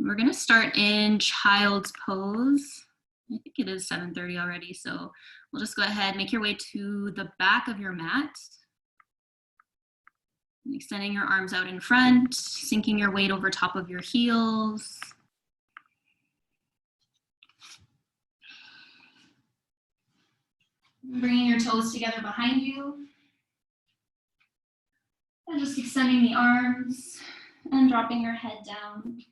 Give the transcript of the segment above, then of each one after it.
We're gonna start in child's pose. I think it is 7:30 already, so we'll just go ahead, make your way to the back of your mat. Extending your arms out in front, sinking your weight over top of your heels. Bringing your toes together behind you. And just extending the arms and dropping your head down.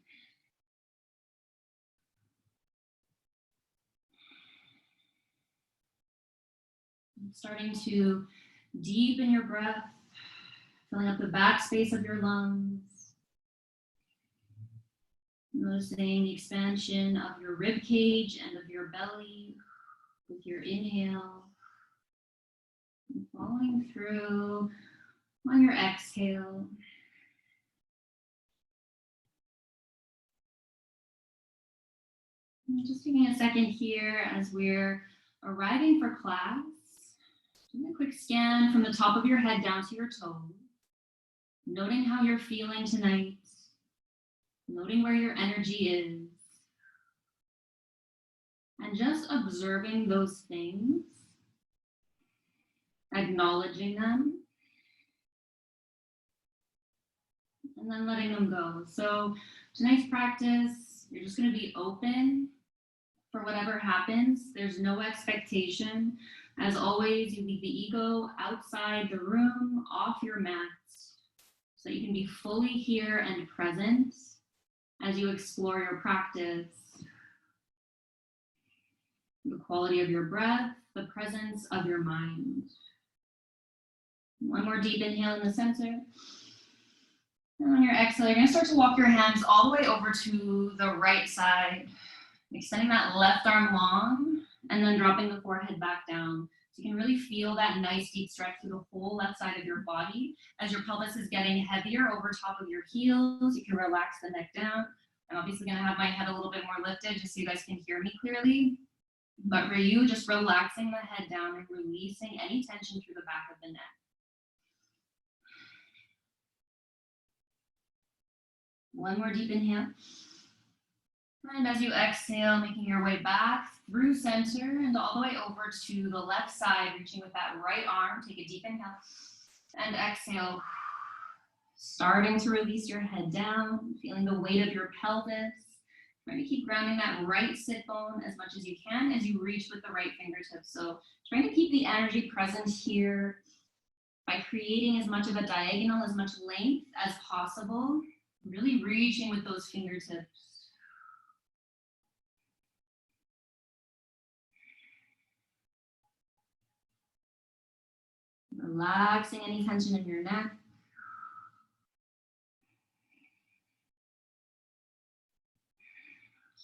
And starting to deepen your breath, filling up the back space of your lungs. Noticing the expansion of your rib cage and of your belly with your inhale. And following through on your exhale. And just taking a second here as we're arriving for class. Doing a quick scan from the top of your head down to your toes. Noting how you're feeling tonight. Noting where your energy is. And just observing those things. Acknowledging them. And then letting them go. So tonight's practice, you're just going to be open for whatever happens. There's no expectation. As always, you leave the ego outside the room, off your mat, so you can be fully here and present as you explore your practice. The quality of your breath, the presence of your mind. One more deep inhale in the center. And on your exhale, you're going to start to walk your hands all the way over to the right side, extending that left arm long, and then dropping the forehead back down. So you can really feel that nice deep stretch through the whole left side of your body. As your pelvis is getting heavier over top of your heels, you can relax the neck down. I'm obviously going to have my head a little bit more lifted just so you guys can hear me clearly. But for you, just relaxing the head down and releasing any tension through the back of the neck. One more deep inhale. And as you exhale, making your way back through center and all the way over to the left side, reaching with that right arm. Take a deep inhale and exhale. Starting to release your head down, feeling the weight of your pelvis. Trying to keep grounding that right sit bone as much as you can as you reach with the right fingertips. So trying to keep the energy present here by creating as much of a diagonal, as much length as possible. Really reaching with those fingertips. Relaxing any tension in your neck.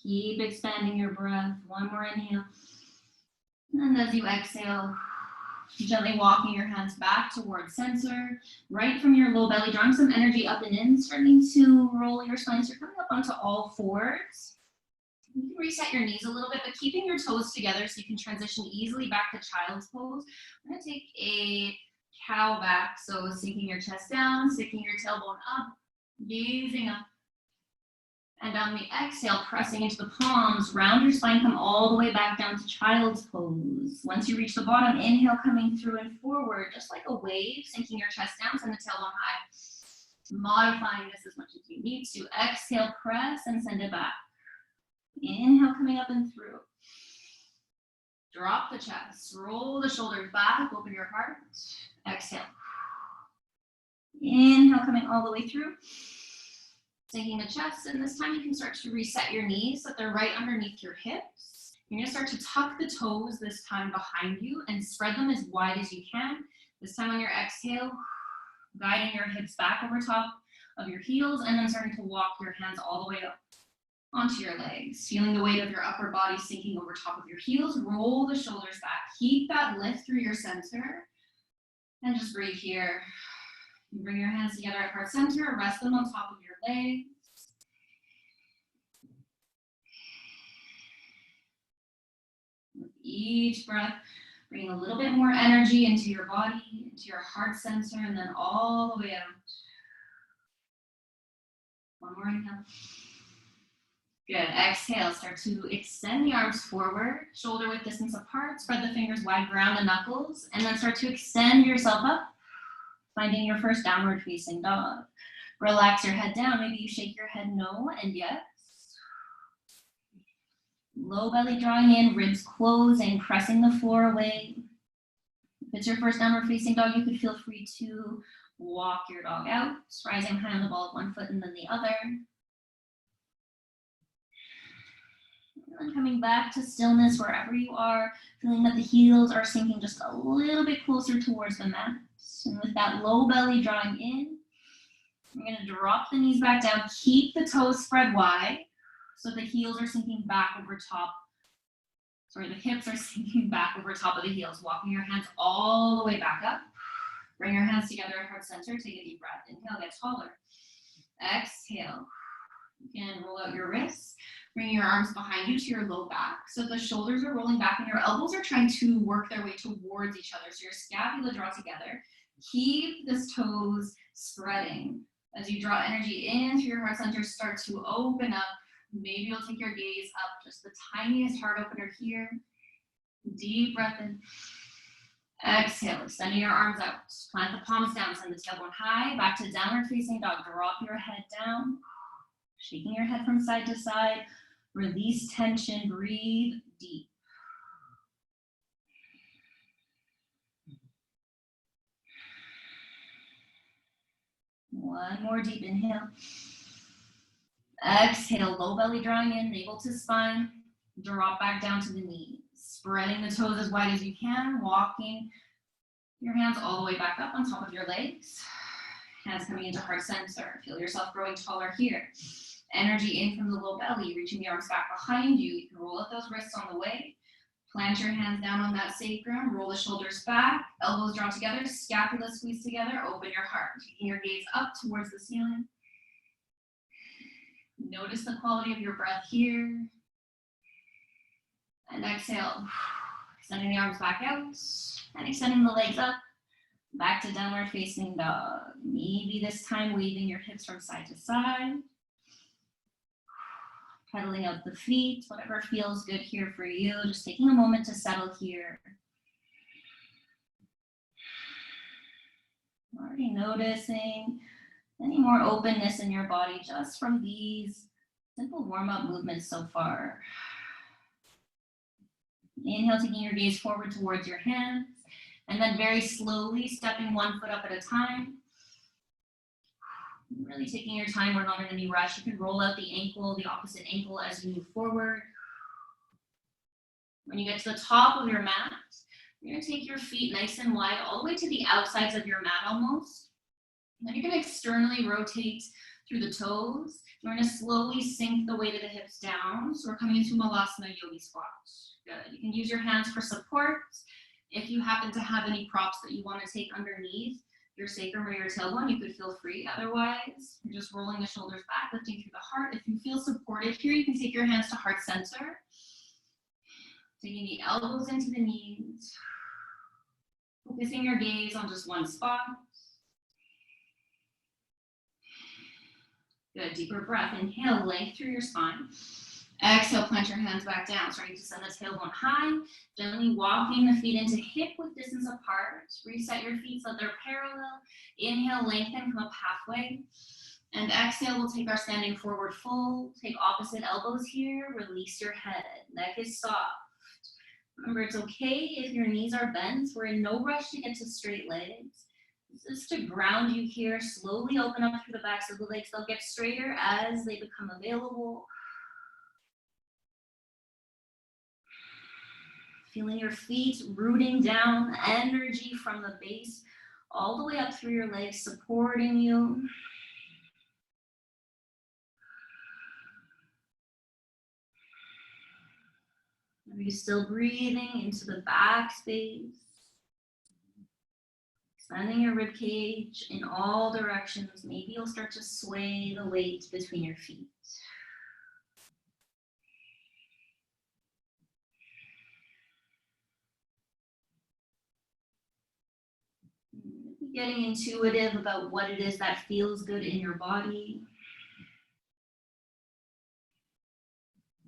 Keep expanding your breath. One more inhale. And as you exhale, gently walking your hands back towards center. Right from your low belly, drawing some energy up and in, starting to roll your spine. So you're coming up onto all fours. You can reset your knees a little bit, but keeping your toes together so you can transition easily back to child's pose. We're going to take a cow back, so sinking your chest down, sticking your tailbone up, gazing up. And on the exhale, pressing into the palms, round your spine, come all the way back down to child's pose. Once you reach the bottom, inhale coming through and forward, just like a wave, sinking your chest down, send the tailbone high. Modifying this as much as you need to. Exhale, press and send it back. Inhale coming up and through. Drop the chest, roll the shoulders back, open your heart. Exhale. Inhale coming all the way through. Sinking the chest, and this time you can start to reset your knees so that they're right underneath your hips. You're going to start to tuck the toes this time behind you and spread them as wide as you can. This time on your exhale, guiding your hips back over top of your heels, and then starting to walk your hands all the way up onto your legs. Feeling the weight of your upper body sinking over top of your heels. Roll the shoulders back. Keep that lift through your center. And just breathe here. You bring your hands together at heart center, rest them on top of your legs. With each breath, bring a little bit more energy into your body, into your heart center, and then all the way out. One more inhale. Good. Exhale, start to extend the arms forward, shoulder width distance apart, spread the fingers wide, ground the knuckles, and then start to extend yourself up, finding your first downward facing dog. Relax your head down. Maybe you shake your head no and yes. Low belly drawing in, ribs closing, pressing the floor away. If it's your first downward facing dog, you could feel free to walk your dog out, rising high on the ball of one foot and then the other. And coming back to stillness wherever you are, feeling that the heels are sinking just a little bit closer towards the mat. And with that low belly drawing in, you're going to drop the knees back down, keep the toes spread wide, so the heels are sinking back over top. Sorry, the hips are sinking back over top of the heels, walking your hands all the way back up. Bring your hands together at heart center, take a deep breath. Inhale, get taller. Exhale. You can roll out your wrists. Bring your arms behind you to your low back. So the shoulders are rolling back and your elbows are trying to work their way towards each other. So your scapula draw together. Keep the toes spreading. As you draw energy in through your heart center, start to open up. Maybe you'll take your gaze up, just the tiniest heart opener here. Deep breath in. Exhale, extending your arms out. Plant the palms down, send the tailbone high. Back to downward facing dog. Drop your head down. Shaking your head from side to side. Release tension, breathe deep. One more deep inhale. Exhale, low belly drawing in, navel to spine. Drop back down to the knees. Spreading the toes as wide as you can, walking your hands all the way back up on top of your legs. Hands coming into heart center. Feel yourself growing taller here. Energy in from the low belly, reaching the arms back behind you. You can roll out those wrists on the way. Plant your hands down on that sacrum. Roll the shoulders back. Elbows draw together. Scapula squeeze together. Open your heart. Taking your gaze up towards the ceiling. Notice the quality of your breath here. And exhale. Extending the arms back out. And extending the legs up. Back to downward facing dog. Maybe this time waving your hips from side to side. Pedaling out the feet, whatever feels good here for you. Just taking a moment to settle here. Already noticing any more openness in your body just from these simple warm-up movements so far. Inhale, taking your gaze forward towards your hands, and then very slowly stepping one foot up at a time. Really taking your time, we're not in any rush. You can roll out the ankle, the opposite ankle as you move forward. When you get to the top of your mat, you're gonna take your feet nice and wide, all the way to the outsides of your mat almost. Then you're gonna externally rotate through the toes. You're gonna slowly sink the weight of the hips down. So we're coming into Malasana Yogi Squat. Good, you can use your hands for support. If you happen to have any props that you wanna take underneath your sacrum or your tailbone, you could feel free. Otherwise, you're just rolling the shoulders back, lifting through the heart. If you feel supported here, you can take your hands to heart center. Taking the elbows into the knees. Focusing your gaze on just one spot. Good, deeper breath. Inhale, length through your spine. Exhale, plant your hands back down, starting to send the tailbone high. Gently walking the feet into hip width distance apart. Reset your feet so that they're parallel. Inhale, lengthen, come up halfway. And exhale, we'll take our standing forward fold. Take opposite elbows here. Release your head. Neck is soft. Remember, it's okay if your knees are bent. We're in no rush to get to straight legs. This is to ground you here. Slowly open up through the backs of the legs. They'll get straighter as they become available. Feeling your feet rooting down, energy from the base all the way up through your legs, supporting you. Are you still breathing into the back space? Expanding your rib cage in all directions. Maybe you'll start to sway the weight between your feet. Getting intuitive about what it is that feels good in your body.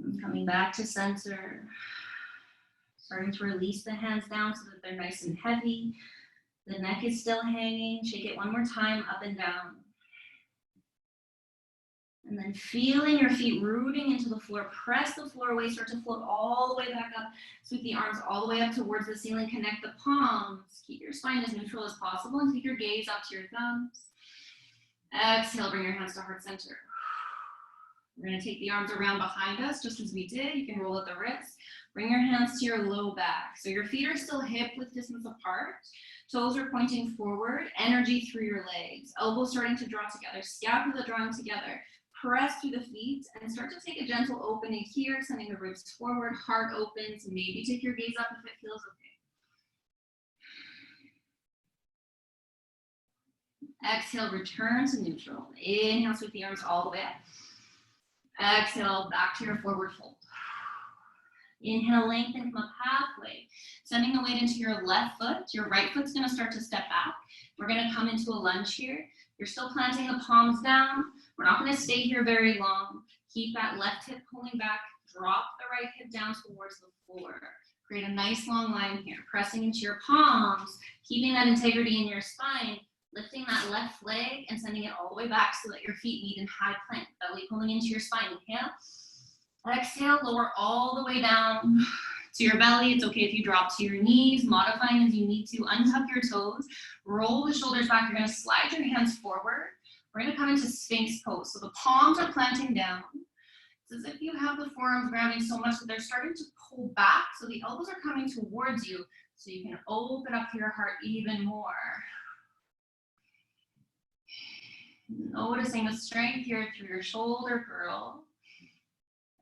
And coming back to center. Starting to release the hands down so that they're nice and heavy. The neck is still hanging. Shake it one more time, up and down. And then feeling your feet rooting into the floor. Press the floor away, start to float all the way back up. Sweep the arms all the way up towards the ceiling. Connect the palms. Keep your spine as neutral as possible and take your gaze up to your thumbs. Exhale, bring your hands to heart center. We're gonna take the arms around behind us, just as we did. You can roll at the wrists. Bring your hands to your low back. So your feet are still hip width distance apart. Toes are pointing forward, energy through your legs. Elbows starting to draw together, scapula drawing together. Press through the feet and start to take a gentle opening here, sending the ribs forward, heart opens. Maybe take your gaze up if it feels okay. Exhale, return to neutral. Inhale, sweep the arms all the way up. Exhale, back to your forward fold. Inhale, lengthen, come up halfway. Sending the weight into your left foot. Your right foot's gonna start to step back. We're gonna come into a lunge here. You're still planting the palms down. We're not gonna stay here very long. Keep that left hip pulling back. Drop the right hip down towards the floor. Create a nice long line here. Pressing into your palms, keeping that integrity in your spine. Lifting that left leg and sending it all the way back so that your feet meet in high plank. Belly pulling into your spine. Inhale. Exhale, lower all the way down to your belly. It's okay if you drop to your knees, modifying as you need to. Untuck your toes, roll the shoulders back. You're gonna slide your hands forward. We're gonna come into Sphinx pose. So the palms are planting down. It's as if you have the forearms grounding so much that they're starting to pull back. So the elbows are coming towards you so you can open up your heart even more. Noticing the strength here through your shoulder girdle.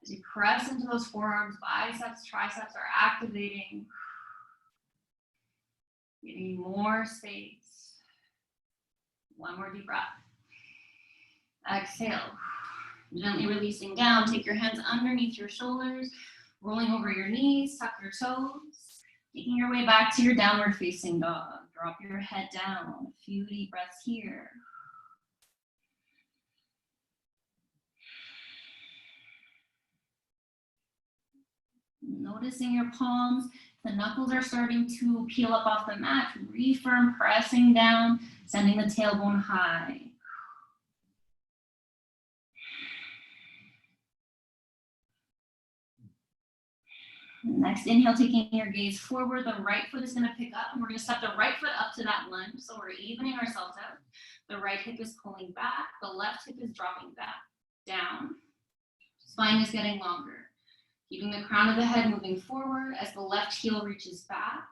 As you press into those forearms, biceps, triceps are activating. Getting more space. One more deep breath. Exhale. Gently releasing down. Take your hands underneath your shoulders, rolling over your knees, tuck your toes. Making your way back to your downward facing dog. Drop your head down. A few deep breaths here. Noticing your palms, the knuckles are starting to peel up off the mat. Refirm, pressing down, sending the tailbone high. Next inhale, taking your gaze forward. The right foot is going to pick up, and we're going to step the right foot up to that lunge. So we're evening ourselves out. The right hip is pulling back. The left hip is dropping back, down. Spine is getting longer. Keeping the crown of the head moving forward as the left heel reaches back.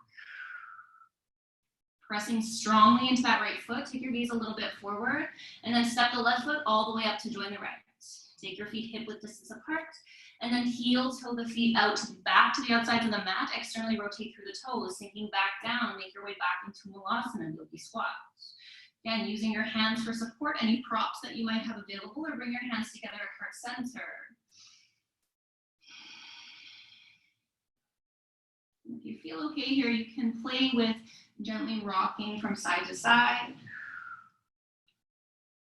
Pressing strongly into that right foot. Take your gaze a little bit forward and then step the left foot all the way up to join the right. Take your feet hip width distance apart and then heel toe the feet out back to the outsides of the mat. Externally rotate through the toes, sinking back down. Make your way back into Malasana, yogi squat. Again, using your hands for support, any props that you might have available, or bring your hands together at heart center. If you feel okay here, you can play with gently rocking from side to side.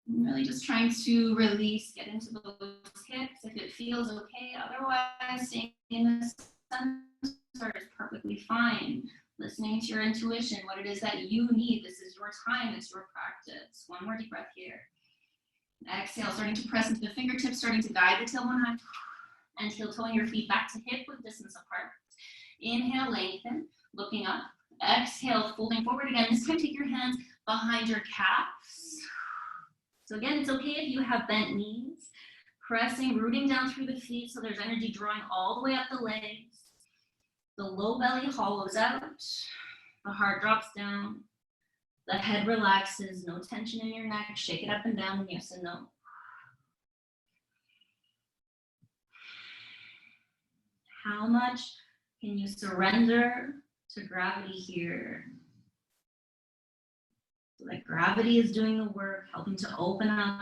I'm really just trying to release, get into those hips if it feels okay. Otherwise, staying in the center is perfectly fine. Listening to your intuition, what it is that you need. This is your time, it's your practice. One more deep breath here. Exhale, starting to press into the fingertips, starting to guide the tailbone high. And heel toeing your feet back to hip width distance apart. Inhale, lengthen, looking up. Exhale, folding forward again. This time, take your hands behind your calves. So again, it's okay if you have bent knees. Pressing, rooting down through the feet so there's energy drawing all the way up the legs. The low belly hollows out. The heart drops down. The head relaxes. No tension in your neck. Shake it up and down and yes and no. How much can you surrender to gravity here? So that gravity is doing the work, helping to open up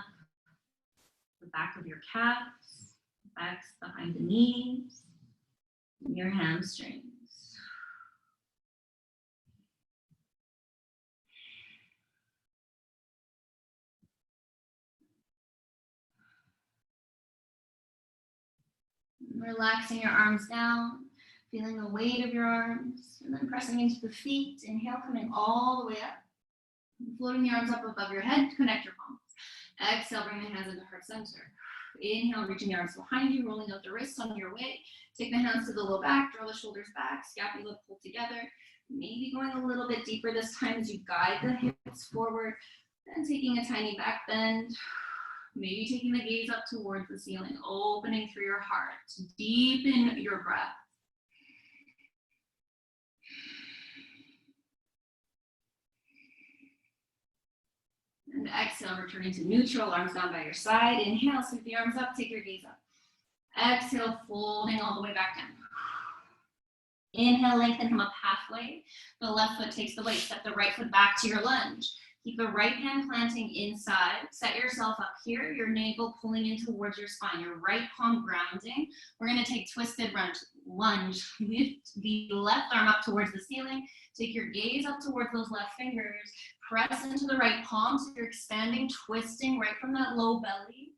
the back of your calves, backs behind the knees, and your hamstrings. Relaxing your arms down, feeling the weight of your arms, and then pressing into the feet. Inhale, coming all the way up. Floating the arms up above your head to connect your palms. Exhale, bring the hands into heart center. Inhale, reaching the arms behind you, rolling out the wrists on your way. Take the hands to the low back, draw the shoulders back, scapula pull together. Maybe going a little bit deeper this time as you guide the hips forward. Then taking a tiny back bend. Maybe taking the gaze up towards the ceiling, opening through your heart. Deepen your breath. And exhale, returning to neutral, arms down by your side. Inhale, sweep the arms up, take your gaze up. Exhale, folding all the way back down. Inhale, lengthen, come up halfway. The left foot takes the weight. Step the right foot back to your lunge. Keep the right hand planting inside. Set yourself up here, your navel pulling in towards your spine, your right palm grounding. We're gonna take twisted lunge. Lift the left arm up towards the ceiling. Take your gaze up towards those left fingers. Press into the right palm, so you're expanding, twisting right from that low belly.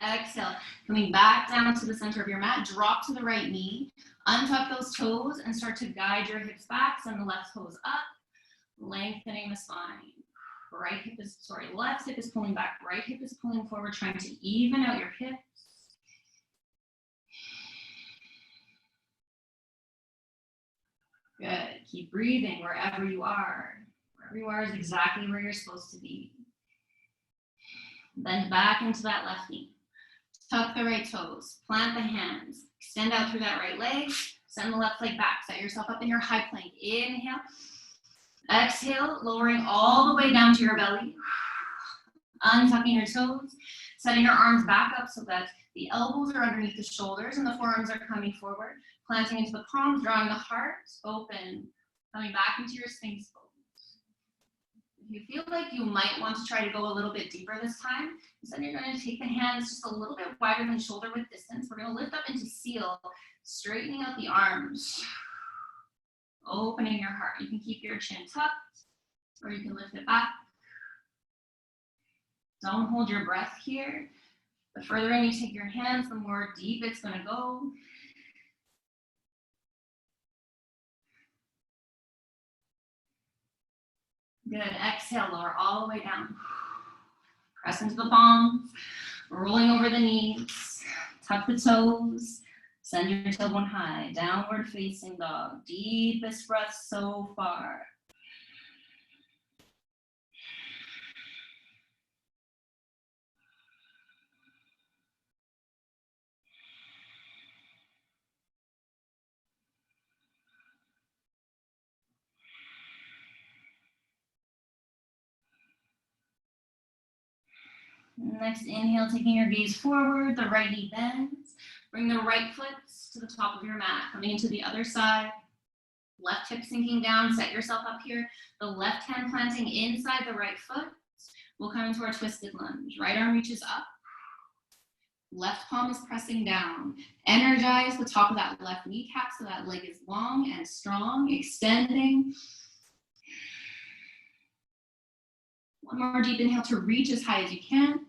Exhale, coming back down to the center of your mat, drop to the right knee, untuck those toes and start to guide your hips back, send the left toes up, lengthening the spine. Left hip is pulling back, right hip is pulling forward, trying to even out your hips. Good, keep breathing wherever you are. Wherever you are is exactly where you're supposed to be. Bend back into that left knee. Tuck the right toes, plant the hands, extend out through that right leg, send the left leg back, set yourself up in your high plank. Inhale, exhale, lowering all the way down to your belly, untucking your toes, setting your arms back up so that the elbows are underneath the shoulders and the forearms are coming forward, planting into the palms, drawing the heart open, coming back into your sphinx pose. If you feel like you might want to try to go a little bit deeper this time, instead you're going to take the hands just a little bit wider than shoulder width distance. We're going to lift up into seal, straightening out the arms, opening your heart. You can keep your chin tucked, or you can lift it back. Don't hold your breath here. The further in you take your hands, the more deep it's going to go. Good, exhale, lower all the way down. Press into the palms, rolling over the knees, tuck the toes, send your tailbone high, downward facing dog. Deepest breath so far. Next inhale, taking your gaze forward, the right knee bends. Bring the right foot to the top of your mat, coming into the other side. Left hip sinking down, set yourself up here. The left hand planting inside the right foot. We'll come into our twisted lunge. Right arm reaches up. Left palm is pressing down. Energize the top of that left kneecap so that leg is long and strong, extending. One more deep inhale to reach as high as you can.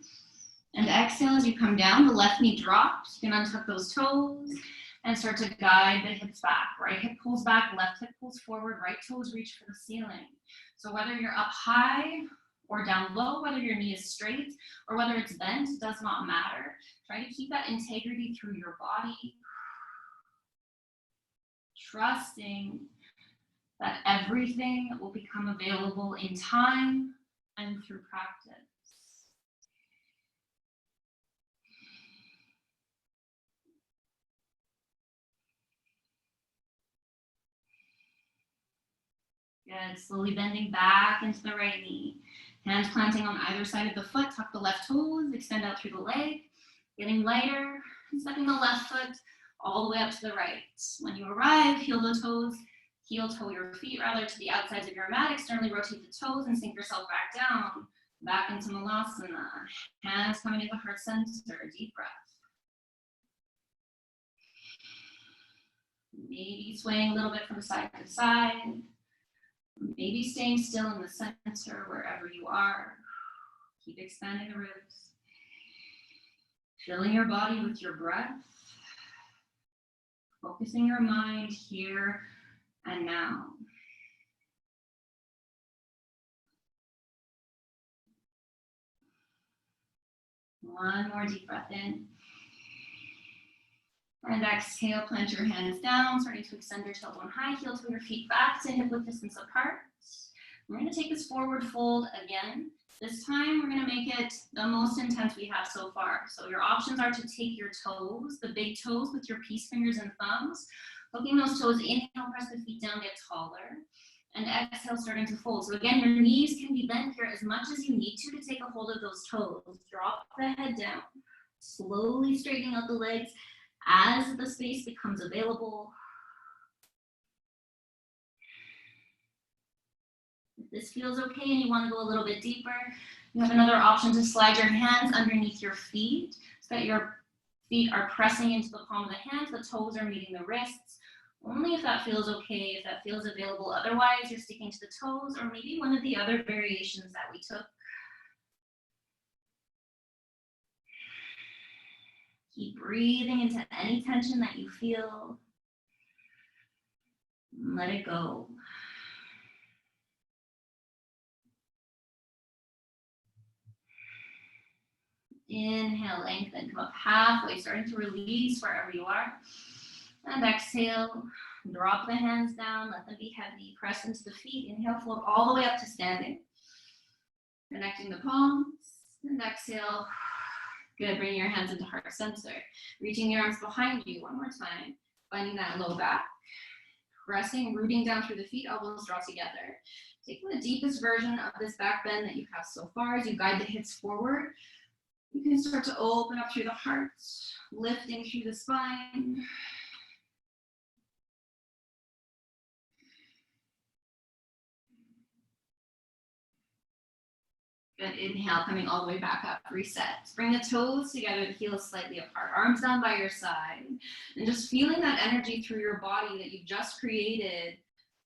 And exhale as you come down, the left knee drops. You can untuck those toes and start to guide the hips back. Right hip pulls back, left hip pulls forward, right toes reach for the ceiling. So whether you're up high or down low, whether your knee is straight or whether it's bent, it does not matter. Try to keep that integrity through your body. Trusting that everything will become available in time and through practice. Good, slowly bending back into the right knee. Hands planting on either side of the foot, tuck the left toes, extend out through the leg, getting lighter, and stepping the left foot all the way up to the right. When you arrive, heel toe your feet rather to the outsides of your mat, externally rotate the toes and sink yourself back down, back into Malasana. Hands coming into heart center, deep breath. Maybe swaying a little bit from side to side. Maybe staying still in the center wherever you are. Keep expanding the ribs. Filling your body with your breath. Focusing your mind here and now. One more deep breath in. And exhale, plant your hands down, starting to extend your tailbone high, heel to your feet back to hip width distance apart. We're gonna take this forward fold again. This time, we're gonna make it the most intense we have so far. So your options are to take your toes, the big toes with your peace fingers and thumbs, hooking those toes, inhale, press the feet down, get taller. And exhale, starting to fold. So again, your knees can be bent here as much as you need to take a hold of those toes. Drop the head down, slowly straightening out the legs as the space becomes available. If this feels okay and you want to go a little bit deeper, you have another option to slide your hands underneath your feet so that your feet are pressing into the palm of the hands, the toes are meeting the wrists. Only if that feels okay, if that feels available. Otherwise, you're sticking to the toes or maybe one of the other variations that we took. Keep breathing into any tension that you feel. Let it go. Inhale, lengthen, come up halfway, starting to release wherever you are. And exhale, drop the hands down, let them be heavy, press into the feet. Inhale, float all the way up to standing. Connecting the palms, and exhale. Good, bring your hands into heart center. Reaching your arms behind you, one more time. Finding that low back. Pressing, rooting down through the feet, elbows draw together. Taking the deepest version of this back bend that you have so far as you guide the hips forward. You can start to open up through the heart, lifting through the spine. Good, inhale, coming all the way back up, reset. Bring the toes together, the heels slightly apart, arms down by your side. And just feeling that energy through your body that you've just created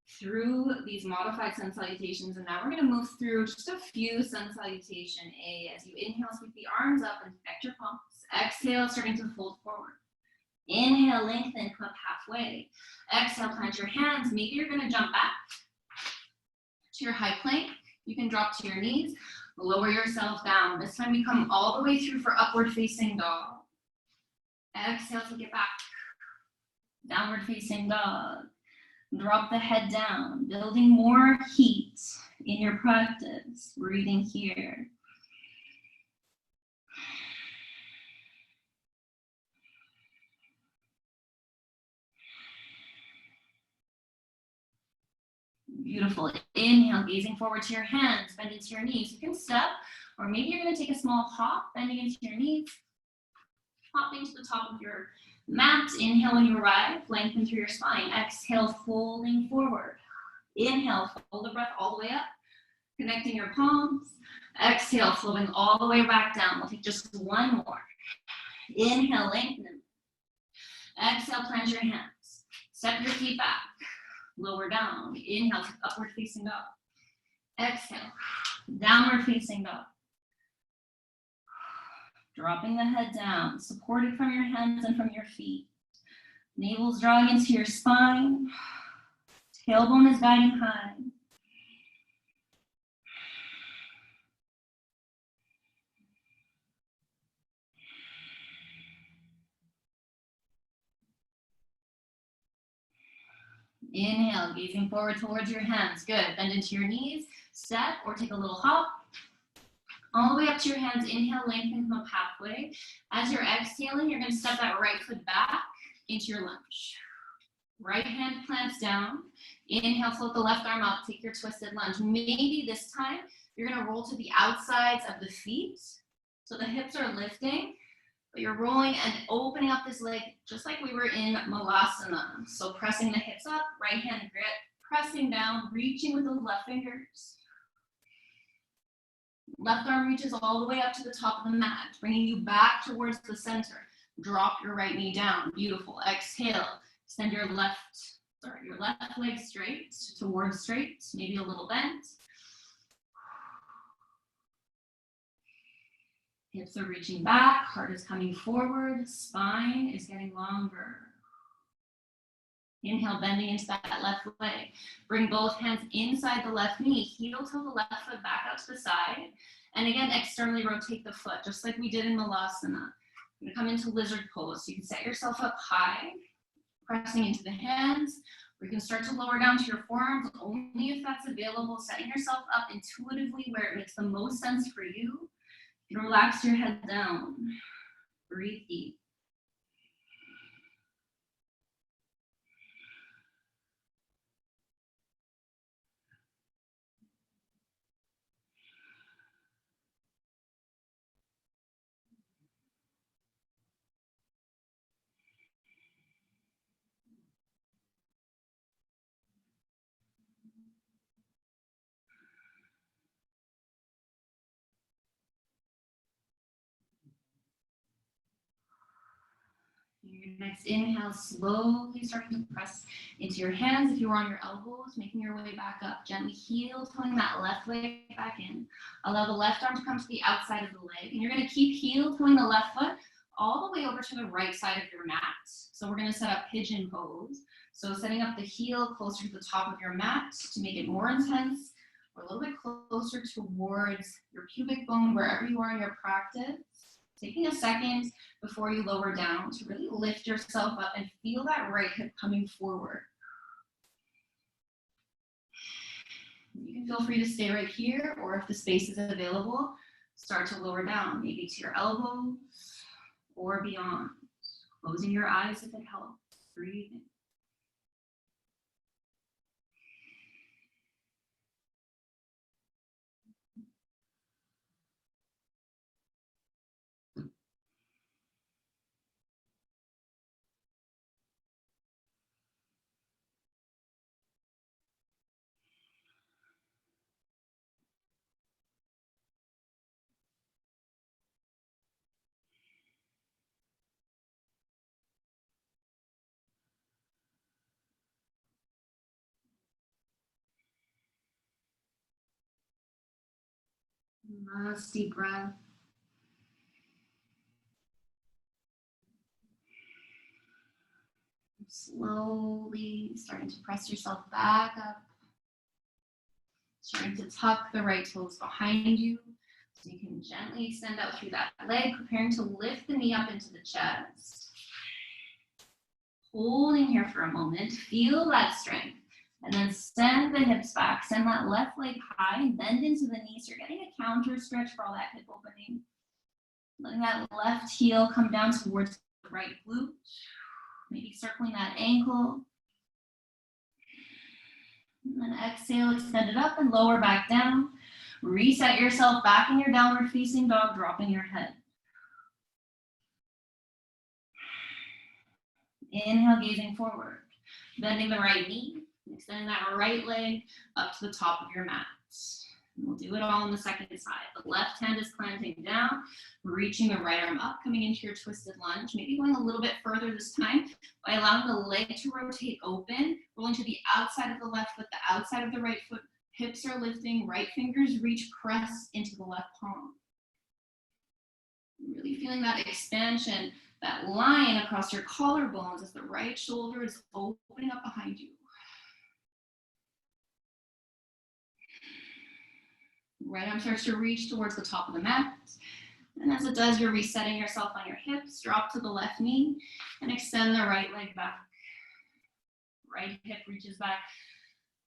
through these modified sun salutations. And now we're gonna move through just a few sun salutation A. As you inhale, sweep the arms up and connect your palms. Exhale, starting to fold forward. Inhale, lengthen, come up halfway. Exhale, plant your hands. Maybe you're gonna jump back to your high plank. You can drop to your knees, lower yourself down. This time we come all the way through for upward facing dog. Exhale, take it back. Downward facing dog. Drop the head down, building more heat in your practice. Breathing here. Beautiful. Inhale, gazing forward to your hands, bend into your knees. You can step, or maybe you're going to take a small hop, bending into your knees, hopping to the top of your mat. Inhale when you arrive, lengthen through your spine. Exhale, folding forward. Inhale, fold the breath all the way up, connecting your palms. Exhale, flowing all the way back down. We'll take just one more. Inhale, lengthen. Exhale, plant your hands. Step your feet back. Lower down. Inhale, upward facing dog. Exhale, downward facing dog. Dropping the head down, supported from your hands and from your feet. Navel's drawing into your spine. Tailbone is guiding high. Inhale, gazing forward towards your hands. Good. Bend into your knees, step or take a little hop. All the way up to your hands. Inhale, lengthen, come up halfway. As you're exhaling, you're going to step that right foot back into your lunge. Right hand plants down. Inhale, float the left arm up. Take your twisted lunge. Maybe this time you're going to roll to the outsides of the feet. So the hips are lifting, but you're rolling and opening up this leg just like we were in Malasana. So pressing the hips up, right hand grip, pressing down, reaching with those left fingers. Left arm reaches all the way up to the top of the mat, bringing you back towards the center. Drop your right knee down. Beautiful. Exhale. Extend your left Start your left leg straight towards straight, maybe a little bent. Hips are reaching back, heart is coming forward, spine is getting longer. Inhale, bending into that left leg. Bring both hands inside the left knee, heel to the left foot back out to the side. And again, externally rotate the foot, just like we did in Malasana. You're gonna come into lizard pose. So you can set yourself up high, pressing into the hands, or you can start to lower down to your forearms, only if that's available, setting yourself up intuitively where it makes the most sense for you. You can relax your head down. Breathe deep. Your next inhale, slowly starting to press into your hands if you were on your elbows, making your way back up. Gently heel toeing that left leg back in. Allow the left arm to come to the outside of the leg. And you're going to keep heel toeing the left foot all the way over to the right side of your mat. So we're going to set up pigeon pose. So setting up the heel closer to the top of your mat to make it more intense, or a little bit closer towards your pubic bone, wherever you are in your practice. Taking a second before you lower down to really lift yourself up and feel that right hip coming forward. You can feel free to stay right here, or if the space is available, start to lower down, maybe to your elbows or beyond. Closing your eyes if it helps. Breathe in. Last deep breath. Slowly starting to press yourself back up. Starting to tuck the right toes behind you. So you can gently extend out through that leg, preparing to lift the knee up into the chest. Holding here for a moment, feel that strength. And then send the hips back, send that left leg high, bend into the knees. You're getting a counter stretch for all that hip opening. Letting that left heel come down towards the right glute. Maybe circling that ankle. And then exhale, extend it up and lower back down. Reset yourself back in your downward facing dog, dropping your head. Inhale, gazing forward. Bending the right knee. Extending that right leg up to the top of your mat. And we'll do it all on the second side. The left hand is planting down, reaching the right arm up, coming into your twisted lunge, maybe going a little bit further this time by allowing the leg to rotate open, rolling to the outside of the left foot, the outside of the right foot, hips are lifting, right fingers reach, press into the left palm. Really feeling that expansion, that line across your collarbones as the right shoulder is opening up behind you. Right arm starts to reach towards the top of the mat. And as it does, you're resetting yourself on your hips. Drop to the left knee and extend the right leg back. Right hip reaches back.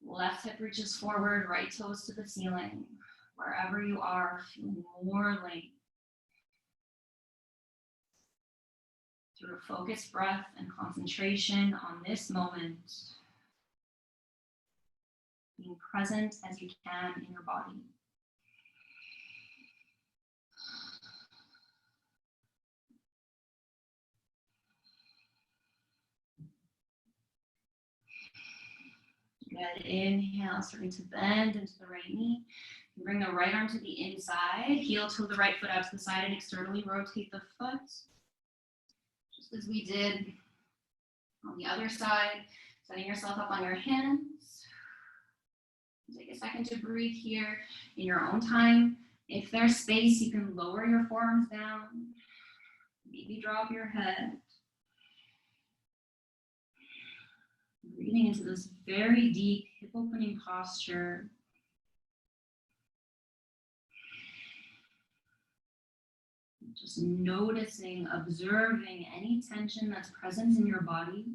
Left hip reaches forward. Right toes to the ceiling. Wherever you are, feeling more length. Through a focused breath and concentration on this moment. Being present as you can in your body. Good. Inhale, starting to bend into the right knee. Bring the right arm to the inside. Heel to the right foot out to the side and externally rotate the foot. Just as we did on the other side. Setting yourself up on your hands. Take a second to breathe here in your own time. If there's space, you can lower your forearms down. Maybe drop your head. Breathing into this very deep hip opening posture. Just noticing, observing any tension that's present in your body.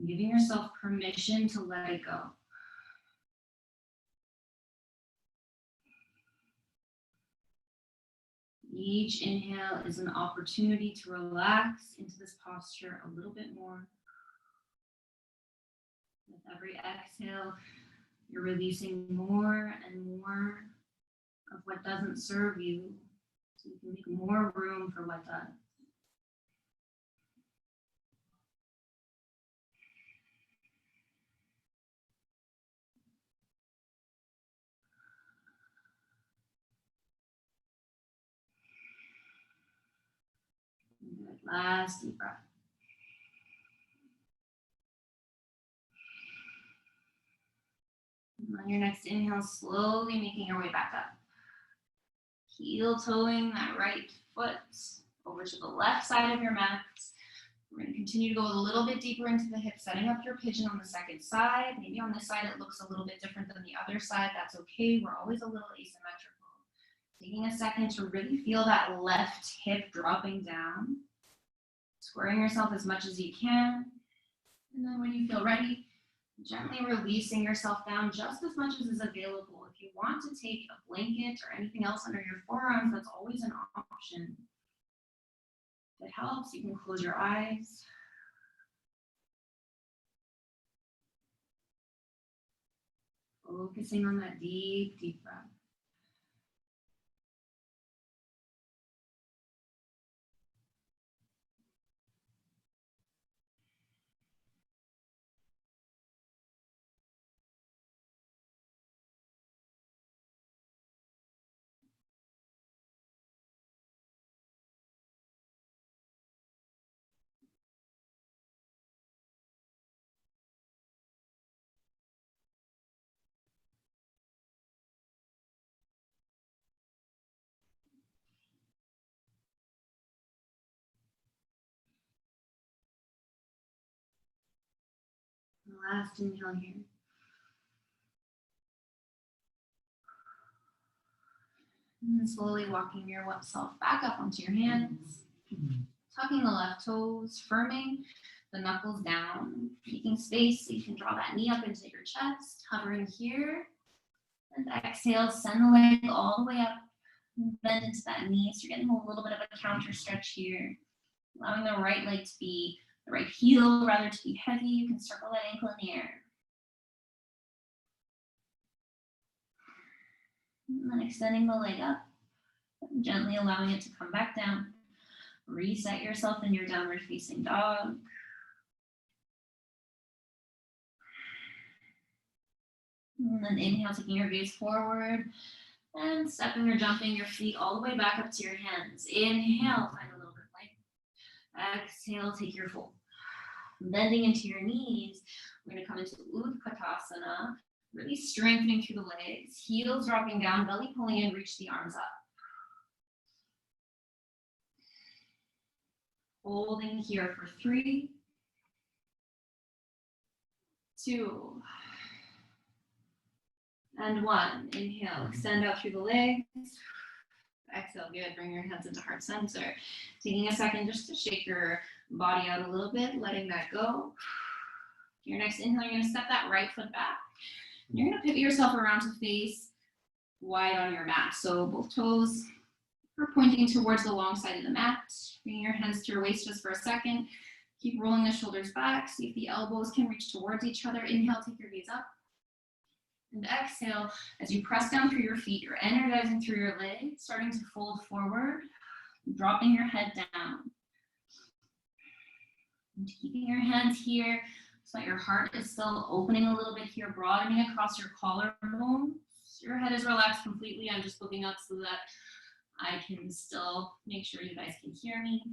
Giving yourself permission to let it go. Each inhale is an opportunity to relax into this posture a little bit more. With every exhale, you're releasing more and more of what doesn't serve you, so you can make more room for what does. Good. Last deep breath. And on your next inhale, slowly making your way back up. Heel toeing that right foot over to the left side of your mat. We're going to continue to go a little bit deeper into the hip, setting up your pigeon on the second side. Maybe on this side it looks a little bit different than the other side. That's okay. We're always a little asymmetrical. Taking a second to really feel that left hip dropping down. Squaring yourself as much as you can. And then when you feel ready, gently releasing yourself down just as much as is available. If you want to take a blanket or anything else under your forearms, that's always an option. If it helps, you can close your eyes. Focusing on that deep, deep breath. Last inhale here. And then slowly walking yourself back up onto your hands. Tucking the left toes, firming the knuckles down, making space so you can draw that knee up into your chest, hovering here. And exhale, send the leg all the way up, bend into that knee. So you're getting a little bit of a counter stretch here. Allowing the right leg to be, the right heel rather to be heavy. You can circle that ankle in the air. And then extending the leg up, gently allowing it to come back down. Reset yourself in your downward facing dog. And then inhale, taking your gaze forward and stepping or jumping your feet all the way back up to your hands. Inhale, find a little bit light. Exhale, take your fold. Bending into your knees, we're going to come into Utkatasana, really strengthening through the legs, heels dropping down, belly pulling in, reach the arms up. Holding here for 3, 2, and 1. Inhale, extend out through the legs. Exhale, good. Bring your hands into heart center. Taking a second just to shake your body out a little bit, letting that go. Your next inhale, you're going to step that right foot back. You're going to pivot yourself around to face wide on your mat. So both toes are pointing towards the long side of the mat. Bring your hands to your waist just for a second. Keep rolling the shoulders back. See if the elbows can reach towards each other. Inhale, take your gaze up. And exhale, as you press down through your feet, you're energizing through your legs, starting to fold forward, dropping your head down. And keeping your hands here so that your heart is still opening a little bit here, broadening across your collarbone. Your head is relaxed completely. I'm just looking up so that I can still make sure you guys can hear me.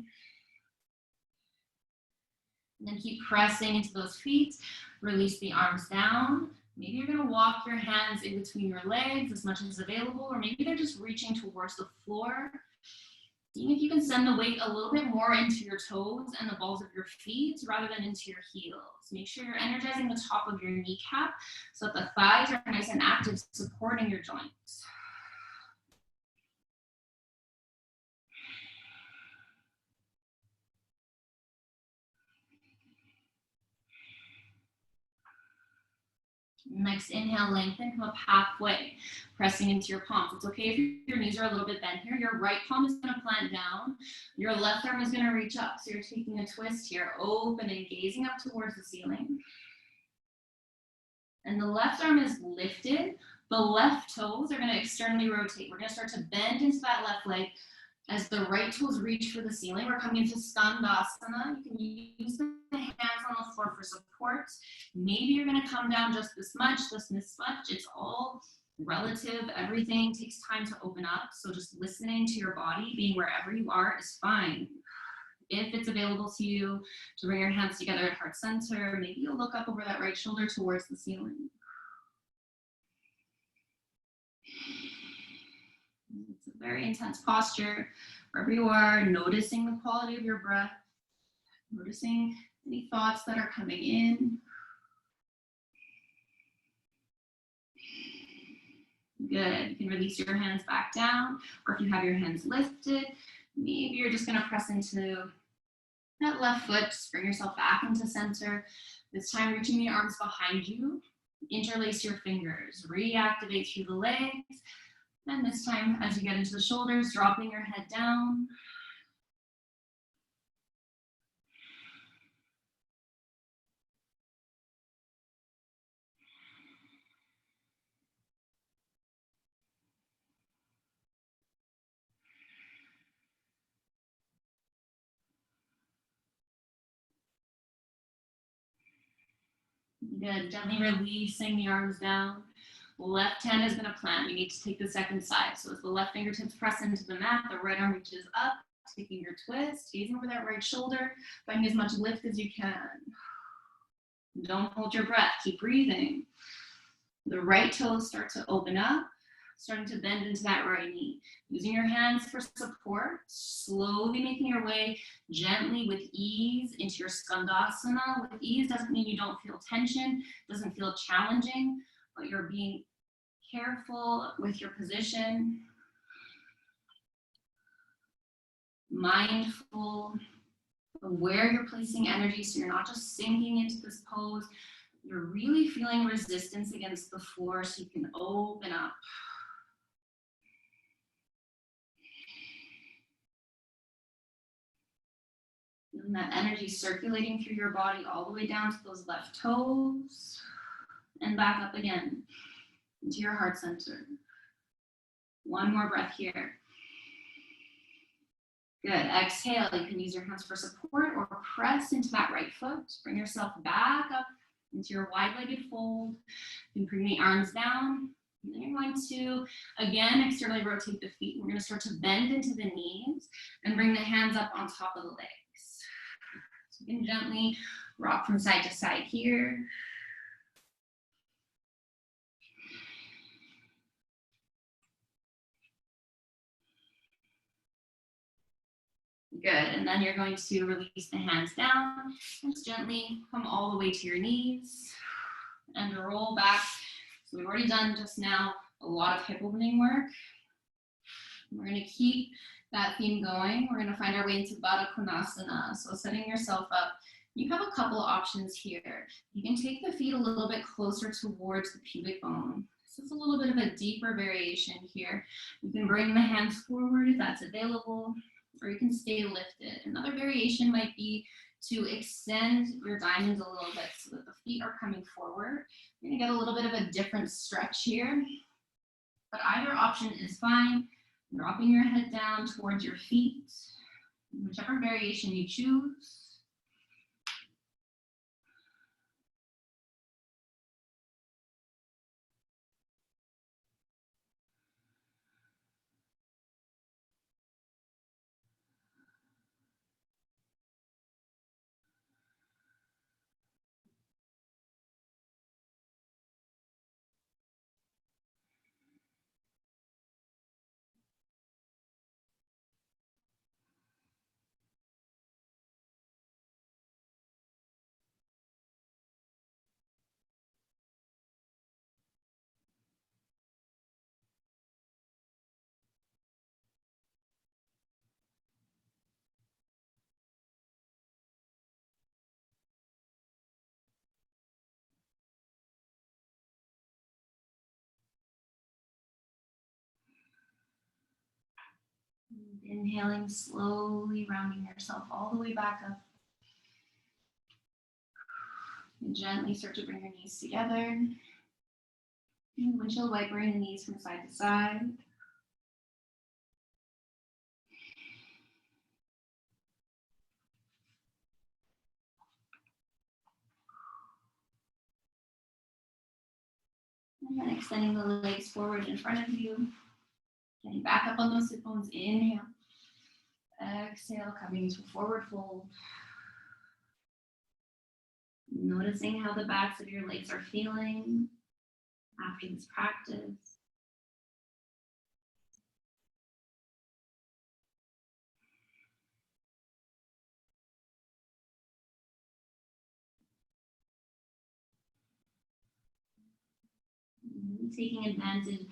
And then keep pressing into those feet. Release the arms down. Maybe you're going to walk your hands in between your legs as much as available, or maybe they're just reaching towards the floor. Seeing if you can send the weight a little bit more into your toes and the balls of your feet rather than into your heels. Make sure you're energizing the top of your kneecap so that the thighs are nice and active, supporting your joints. Next inhale, lengthen, come up halfway, pressing into your palms. It's okay if your knees are a little bit bent here. Your right palm is going to plant down. Your left arm is going to reach up. So you're taking a twist here, opening, gazing up towards the ceiling. And the left arm is lifted. The left toes are going to externally rotate. We're going to start to bend into that left leg. As the right toes reach for the ceiling, we're coming into Skandasana. You can use the hands on the floor for support. Maybe you're going to come down just this much, just this much. It's all relative. Everything takes time to open up. So just listening to your body, being wherever you are is fine. If it's available to you to bring your hands together at heart center, maybe you'll look up over that right shoulder towards the ceiling. It's a very intense posture. Wherever you are, noticing the quality of your breath, noticing any thoughts that are coming in. Good. You can release your hands back down, or if you have your hands lifted, maybe you're just going to press into that left foot. Just bring yourself back into center. This time, reaching the arms behind you. Interlace your fingers. Reactivate through the legs. And this time, as you get into the shoulders, dropping your head down. Good. Gently releasing the arms down. Left hand is going to plant. You need to take the second side. So as the left fingertips press into the mat, the right arm reaches up, taking your twist, gazing over that right shoulder, finding as much lift as you can. Don't hold your breath. Keep breathing. The right toes start to open up, starting to bend into that right knee. Using your hands for support, slowly making your way gently with ease into your Skandasana. With ease doesn't mean you don't feel tension, doesn't feel challenging, but you're being careful with your position, mindful of where you're placing energy so you're not just sinking into this pose. You're really feeling resistance against the floor so you can open up. Feeling that energy circulating through your body all the way down to those left toes and back up again into your heart center. One more breath here. Good. Exhale. You can use your hands for support or press into that right foot. Bring yourself back up into your wide-legged fold. You can bring the arms down. And then you're going to, again, externally rotate the feet. We're going to start to bend into the knees and bring the hands up on top of the legs. So you can gently rock from side to side here. Good, and then you're going to release the hands down and just gently come all the way to your knees and roll back. So we've already done just now a lot of hip opening work. We're going to keep that theme going. We're going to find our way into Baddha Konasana. So setting yourself up. You have a couple of options here. You can take the feet a little bit closer towards the pubic bone. This is a little bit of a deeper variation here. You can bring the hands forward if that's available, or you can stay lifted. Another variation might be to extend your diamonds a little bit so that the feet are coming forward. You're gonna get a little bit of a different stretch here, but either option is fine. Dropping your head down towards your feet, whichever variation you choose. Inhaling, slowly rounding yourself all the way back up. And gently start to bring your knees together. And windshield wipering the knees from side to side. And then extending the legs forward in front of you. Getting back up on those sit bones. Inhale. Exhale, coming into a forward fold. Noticing how the backs of your legs are feeling after this practice. Taking advantage of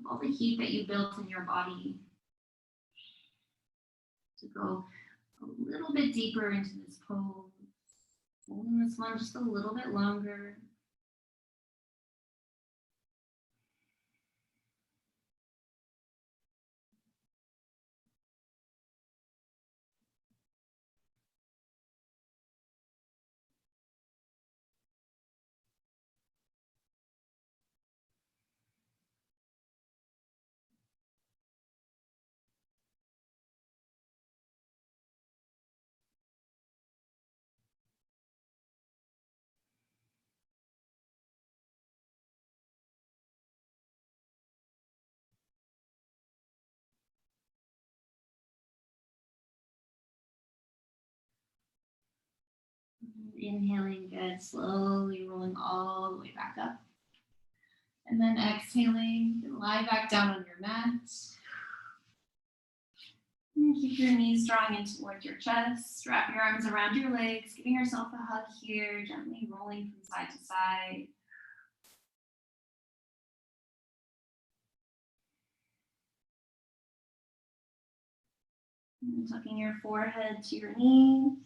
all the heat that you built in your body to go a little bit deeper into this pose. Holding this one just a little bit longer. Inhaling, good, slowly rolling all the way back up. And then exhaling, lie back down on your mat. And keep your knees drawing in towards your chest. Wrap your arms around your legs, giving yourself a hug here, gently rolling from side to side. And tucking your forehead to your knees.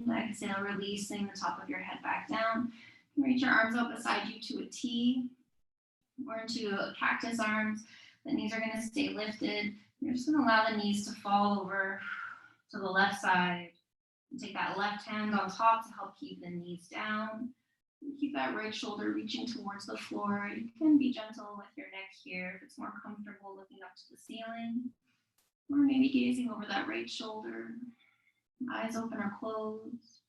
Exhale, releasing the top of your head back down. Reach your arms out beside you to a T or into a cactus arms. The knees are going to stay lifted. You're just going to allow the knees to fall over to the left side. And take that left hand on top to help keep the knees down. And keep that right shoulder reaching towards the floor. You can be gentle with your neck here if it's more comfortable looking up to the ceiling. Or maybe gazing over that right shoulder. Eyes open or closed.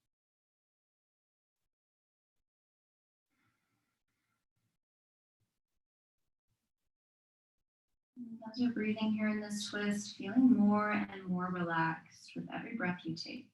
And as you're breathing here in this twist, feeling more and more relaxed with every breath you take.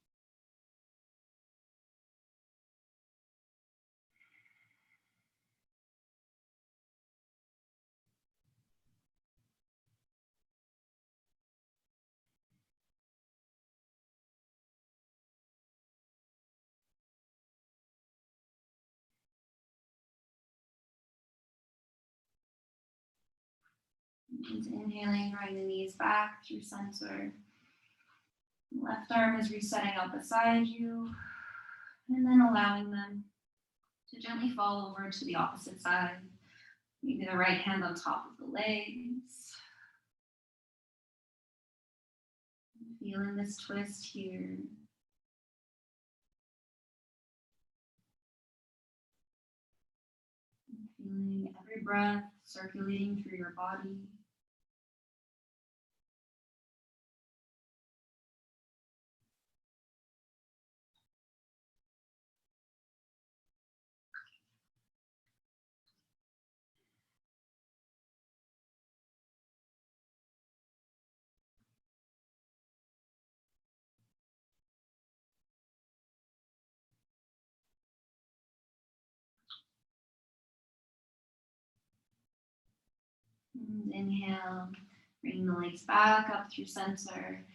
And inhaling, drawing the knees back through center. Left arm is resetting up beside you. And then allowing them to gently fall over to the opposite side. Maybe the right hand on top of the legs. Feeling this twist here. Feeling every breath circulating through your body. And inhale, bring the legs back up through center.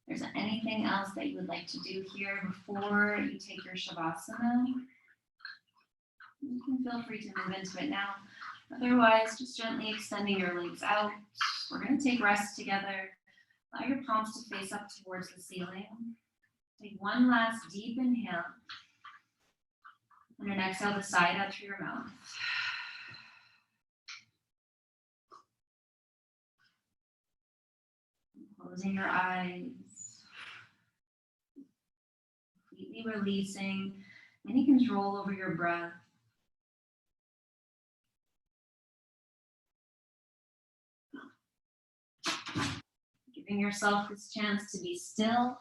If there's anything else that you would like to do here before you take your Shavasana, you can feel free to move into it now. Otherwise, just gently extending your legs out. We're going to take rest together. Allow your palms to face up towards the ceiling. Take one last deep inhale. And then exhale the side out through your mouth. Closing your eyes. Completely releasing any control over your breath. Giving yourself this chance to be still.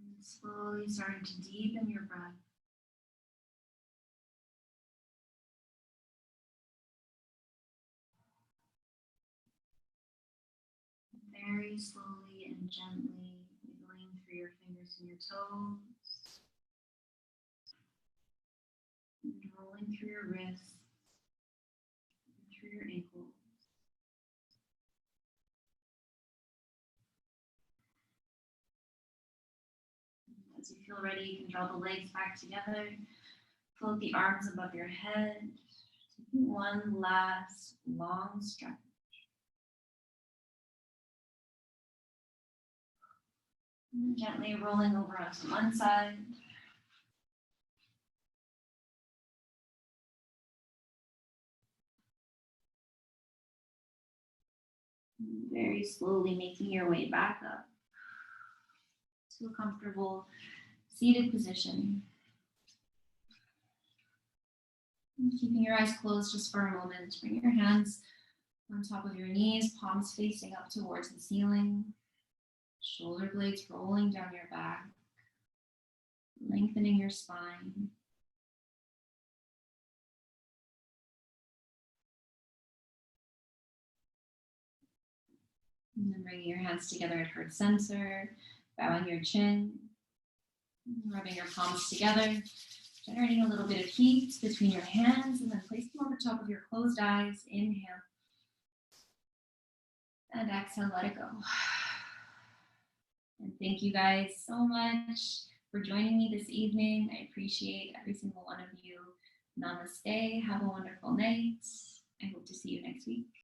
And slowly starting to deepen your breath. Very slowly and gently wiggling through your fingers and your toes. And rolling through your wrists, and through your ankles. As you feel ready, you can draw the legs back together. Float the arms above your head. Taking one last long stretch. And gently rolling over onto one side. And very slowly making your way back up to a comfortable seated position. And keeping your eyes closed just for a moment. Bring your hands on top of your knees, palms facing up towards the ceiling. Shoulder blades rolling down your back, lengthening your spine. And then bringing your hands together at heart center, bowing your chin, rubbing your palms together, generating a little bit of heat between your hands, and then place them on the top of your closed eyes. Inhale. And exhale, let it go. And thank you guys so much for joining me this evening. I appreciate every single one of you. Namaste. Have a wonderful night. I hope to see you next week.